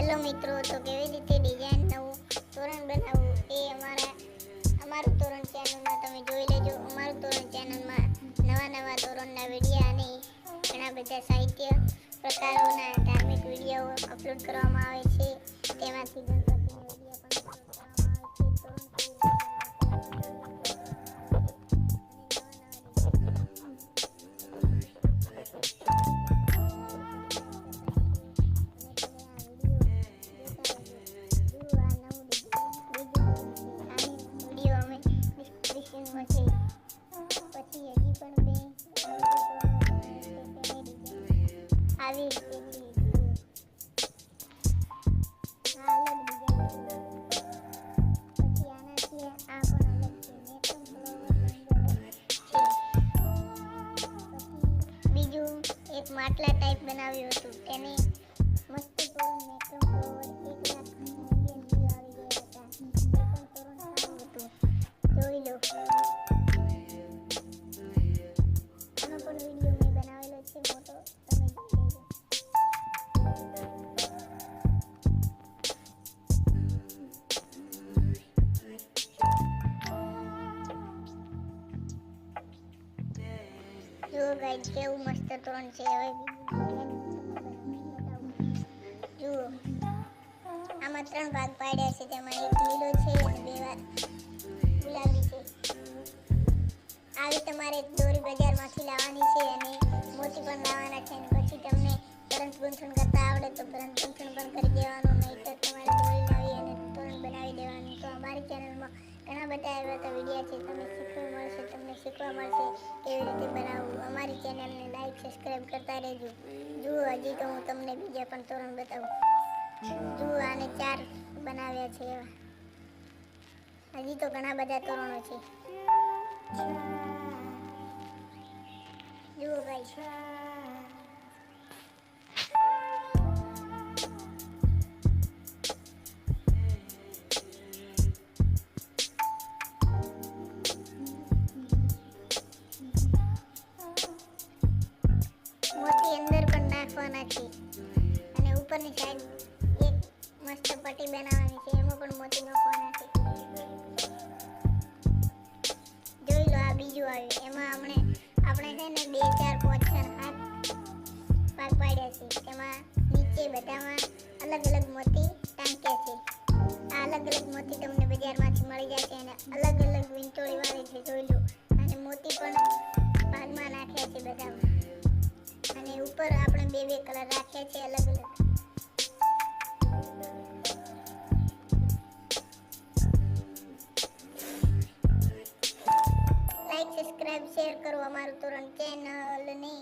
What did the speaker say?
Hello મિત્રો, તો કેવી રીતે ડિઝાઇન નવું તોરણ બનાવવું એ અમારું તોરણ ચેનલમાં તમે જોઈ લેજો. અમારું તોરણ ચેનલમાં નવા તોરણના વિડીયો અને ઘણા બધા સાહિત્ય પ્રકારોના ધાર્મિક વિડીયો અપલોડ કરવામાં આવે છે. તેમાંથી ગણપતિનો વિડીયો પણ અપલોડ કરવામાં આવે છે. પછી હજી પણ આવી રીતે બીજું એક માટલા ટાઈપ બનાવ્યું હતું. તેને મસ્ત તોરણ મેકરમ ફ્લાવર 1 લાખ મિલિયન વ્યૂ આવી ગયા હતા. તે પણ તોરણ સારું હતું, જોઈ લો. આનો પણ વિડીયો મેં બનાવેલો છે મોટો, તમે જોઈ લેજો. જો ગાઈસ કેવું મસ્ત તોરણ છે. હવે જુઓ, આમાં 3 ભાગ પાડ્યા છે. તેમાં એક લીલો છે અને 2 વાર ગુલાબી છે. આવી તમારે દોરી બજારમાંથી લાવવાની છે અને મોતી પણ લાવવાના છે. અને પછી તમને તરંત ગૂંથણ કરતા આવડે તો તરંત ગૂંથણ પણ કરી દેવાનું, નહીં તો તમારે દોરી લાવી અને તોરણ બનાવી દેવાનું. તો અમારી ચેનલમાં ઘણા બધા એવા તો વિડીયો છે, તમને શીખવા મળશે કેવી રીતે બનાવવું. અમારી ચેનલને લાઈક સબસ્ક્રાઈબ કરતા રહેજો. જુઓ, હજી તો હું તમને બીજા પણ તોરણ બતાવું. જુઓ, આને 4 બનાવ્યા છે એવા. હજી તો ઘણા બધા તોરણો છે. જુઓ ગાઈસ, મોતી અંદર પણ નાખવાના છે અને ઉપરની સાઈડ એક મસ્ત પટ્ટી બનાવવાની છે, એમાં પણ મોતી નાખવાના છે. જોઈ લો, આ બીજું આવ્યું. એમાં આપણે છે ને 2 4 5 6 7 ભાગ પાડ્યા છે. તેમાં નીચે બધામાં અલગ અલગ મોતી ટાંક્યા છે. આ અલગ અલગ મોતી તમને બજારમાંથી મળી જાય છે અને અલગ અલગ વીંટોળી વાળી છે, જોઈ લો. અને મોતી પણ ભાગમાં નાખ્યા છે બધામાં. અને ઉપર આપણે 2 કલર રાખ્યા છે અલગ અલગ. લાઈક સબસ્ક્રાઇબ શેર કરો અમારું તોરણ ચેનલને.